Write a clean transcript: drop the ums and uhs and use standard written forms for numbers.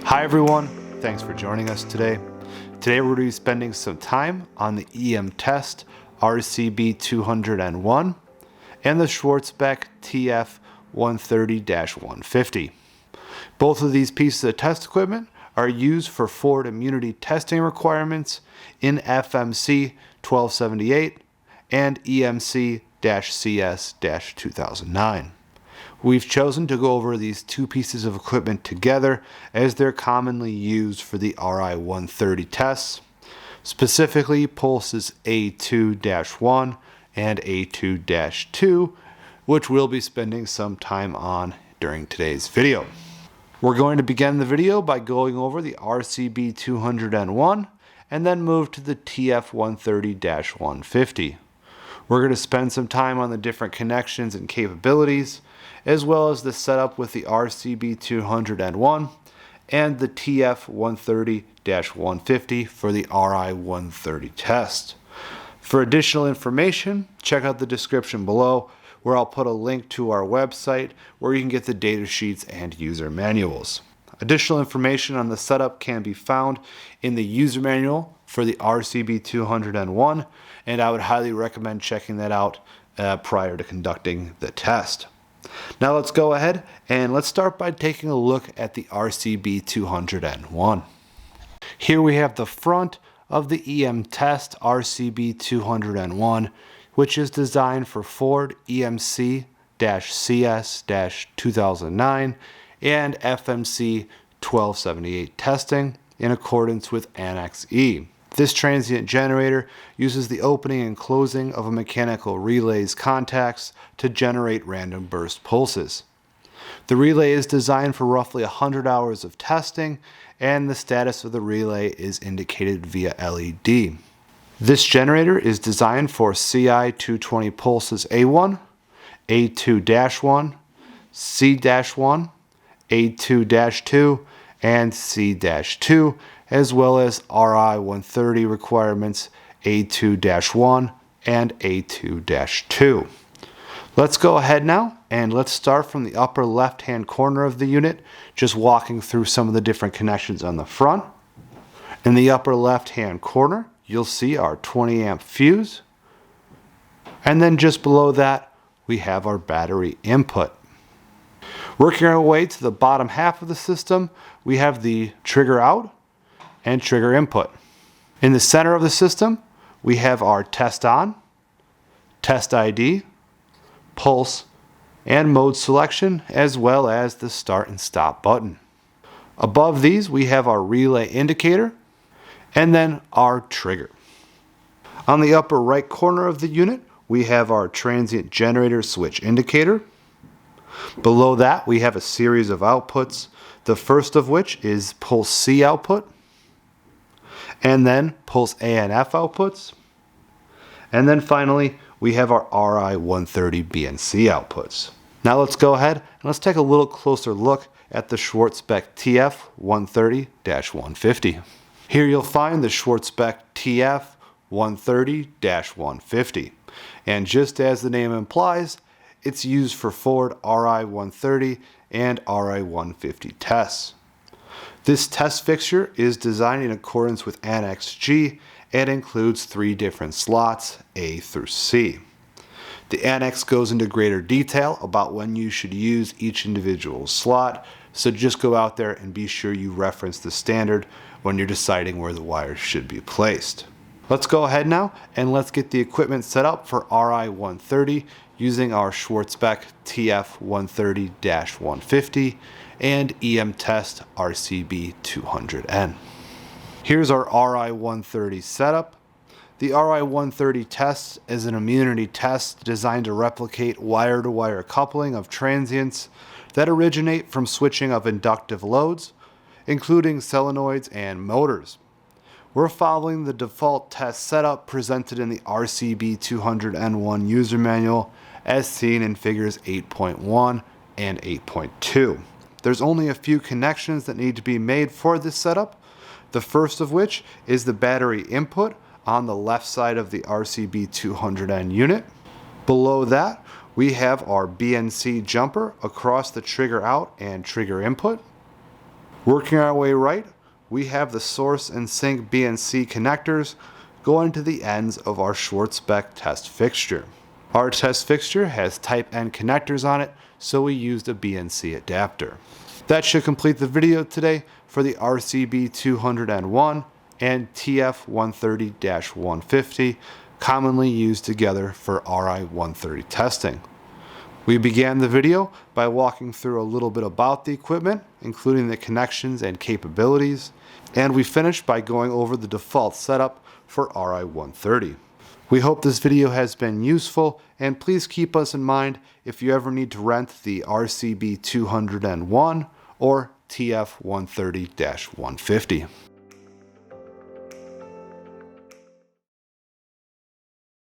Hi everyone, thanks for joining us today. Today we're going to be spending some time on the EM Test RCB201 and the Schwarzbeck TF130-150. Both of these pieces of test equipment are used for Ford immunity testing requirements in FMC 1278 and EMC-CS-2009. We've chosen to go over these two pieces of equipment together as they're commonly used for the RI-130 tests, specifically pulses A2-1 and A2-2, which we'll be spending some time on during today's video. We're going to begin the video by going over the RCB201 and then move to the TF130-150. We're going to spend some time on the different connections and capabilities, as well as the setup with the RCB201 and the TF130-150 for the RI-130 test. For additional information, check out the description below, where I'll put a link to our website where you can get the data sheets and user manuals. Additional information on the setup can be found in the user manual for the RCB201, and I would highly recommend checking that out prior to conducting the test. Now let's go ahead and let's start by taking a look at the RCB201. Here we have the front of the EM Test RCB201, which is designed for Ford EMC-CS-2009 and FMC 1278 testing in accordance with Annex E. This transient generator uses the opening and closing of a mechanical relay's contacts to generate random burst pulses. The relay is designed for roughly 100 hours of testing, and the status of the relay is indicated via LED. This generator is designed for CI 220 pulses A1, A2-1, C-1, A2-2, and C-2, as well as RI-130 requirements A2-1 and A2-2. Let's go ahead now and let's start from the upper left hand corner of the unit, just walking through some of the different connections on the front. In the upper left hand corner, you'll see our 20 amp fuse, and then just below that we have our battery input. Working our way to the bottom half of the system, we have the trigger out and trigger input. In the center of the system, we have our test on, test ID, pulse, and mode selection, as well as the start and stop button. Above these, we have our relay indicator and then our trigger. On the upper right corner of the unit, we have our transient generator switch indicator. Below that, we have a series of outputs, the first of which is pulse C output, and then pulse A and F outputs, and then finally we have our RI-130 B and C outputs. Now let's go ahead and let's take a little closer look at the Schwarzbeck TF130-150. Here you'll find the Schwarzbeck TF130-150, and just as the name implies, it's used for Ford RI-130 and RI-150 tests. This test fixture is designed in accordance with Annex G and includes 3 different slots, A through C. The annex goes into greater detail about when you should use each individual slot, so just go out there and be sure you reference the standard when you're deciding where the wires should be placed. Let's go ahead now and let's get the equipment set up for RI-130 using our Schwarzbeck TF130-150 and EM Test RCB200N. Here's our RI-130 setup. The RI-130 test is an immunity test designed to replicate wire-to-wire coupling of transients that originate from switching of inductive loads, including solenoids and motors. We're following the default test setup presented in the RCB200N1 user manual as seen in figures 8.1 and 8.2. There's only a few connections that need to be made for this setup, the first of which is the battery input on the left side of the RCB200N unit. Below that, we have our BNC jumper across the trigger out and trigger input. Working our way right, we have the source and sink BNC connectors going to the ends of our Schwarzbeck test fixture. Our test fixture has Type N connectors on it, so we used a BNC adapter. That should complete the video today for the RCB201 and TF130-150, commonly used together for RI-130 testing. We began the video by walking through a little bit about the equipment, including the connections and capabilities, and we finished by going over the default setup for RI-130. We hope this video has been useful, and please keep us in mind if you ever need to rent the RCB201 or TF130-150.